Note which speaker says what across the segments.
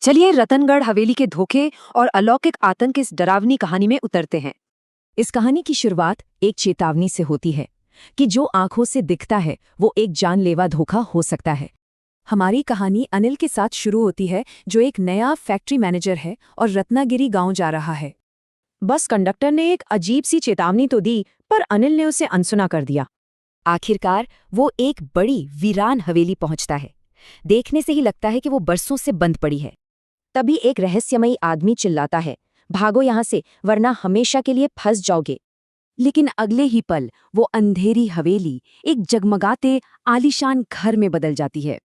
Speaker 1: चलिए रतनगढ़ हवेली के धोखे और अलौकिक आतंक इस डरावनी कहानी में उतरते हैं।
Speaker 2: इस कहानी की शुरुआत एक चेतावनी से होती है कि जो आंखों से दिखता है वो एक जानलेवा धोखा हो सकता है। हमारी कहानी अनिल के साथ शुरू होती है, जो एक नया फैक्ट्री मैनेजर है और रत्नागिरी गांव जा रहा है।
Speaker 1: बस कंडक्टर ने एक अजीब सी चेतावनी तो दी, पर अनिल ने उसे अनसुना कर दिया।
Speaker 2: आखिरकार वो एक बड़ी वीरान हवेली पहुंचता है। देखने से ही लगता है कि वो बरसों से बंद पड़ी है।
Speaker 1: तभी एक रहस्यमयी आदमी चिल्लाता है, भागो यहाँ से वरना हमेशा के लिए फंस जाओगे।
Speaker 2: लेकिन अगले ही पल वो अंधेरी हवेली एक जगमगाते आलीशान घर में बदल जाती है।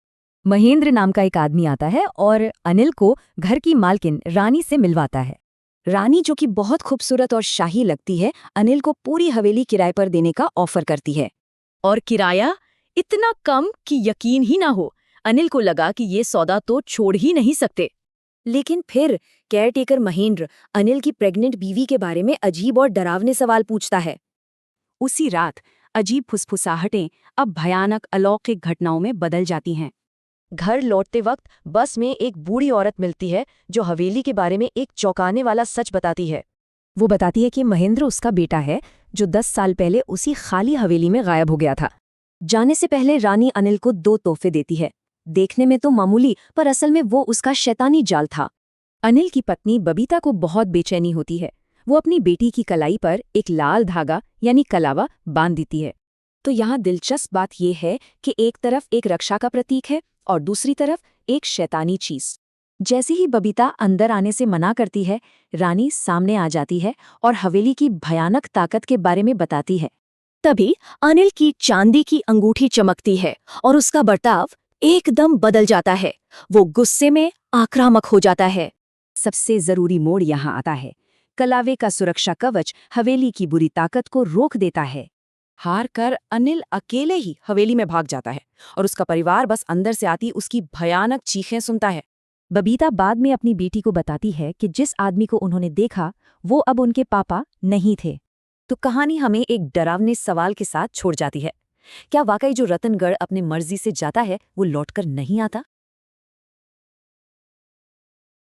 Speaker 2: महेंद्र नाम का एक आदमी आता है और अनिल को घर की मालकिन रानी से मिलवाता है।
Speaker 1: रानी, जो कि बहुत खूबसूरत और शाही लगती है, अनिल को पूरी हवेली किराए पर देने का ऑफर करती है।
Speaker 2: और किराया इतना कम कि यकीन ही ना हो। अनिल को लगा कि ये सौदा तो छोड़ ही नहीं सकते।
Speaker 1: लेकिन फिर केयरटेकर महेंद्र अनिल की प्रेग्नेंट बीवी के बारे में अजीब और डरावने सवाल पूछता है।
Speaker 2: उसी रात अजीब फुसफुसाहटें अब भयानक अलौकिक घटनाओं में बदल जाती हैं।
Speaker 1: घर लौटते वक्त बस में एक बूढ़ी औरत मिलती है, जो हवेली के बारे में एक चौंकाने वाला सच बताती है।
Speaker 2: वो बताती है कि महेंद्र उसका बेटा है, जो 10 साल पहले उसी खाली हवेली में गायब हो गया था।
Speaker 1: जाने से पहले रानी अनिल को 2 तोहफे देती है। देखने में तो मामूली, पर असल में वो उसका शैतानी जाल था।
Speaker 2: अनिल की पत्नी बबीता को बहुत बेचैनी होती है। वो अपनी बेटी की कलाई पर एक लाल धागा यानी कलावा बांध देती है।
Speaker 1: तो यहाँ दिलचस्प बात यह है कि एक तरफ एक रक्षा का प्रतीक है और दूसरी तरफ एक शैतानी चीज। जैसे ही बबीता अंदर आने से मना करती है, रानी सामने आ जाती है और हवेली की भयानक ताकत के बारे में बताती है।
Speaker 2: तभी अनिल की चांदी की अंगूठी चमकती है और उसका बर्ताव एकदम बदल जाता है। वो गुस्से में आक्रामक हो जाता है।
Speaker 1: सबसे जरूरी मोड़ यहाँ आता है। कलावे का सुरक्षा कवच हवेली की बुरी ताकत को रोक देता है। हार कर अनिल अकेले ही हवेली में भाग जाता है और उसका परिवार बस अंदर से आती उसकी भयानक चीखें सुनता है।
Speaker 2: बबीता बाद में अपनी बेटी को बताती है कि जिस आदमी को उन्होंने देखा वो अब उनके पापा नहीं थे।
Speaker 1: तो कहानी हमें एक डरावने सवाल के साथ छोड़ जाती है। क्या वाकई जो रतनगढ़ अपने मर्जी से जाता है वो लौटकर नहीं आता?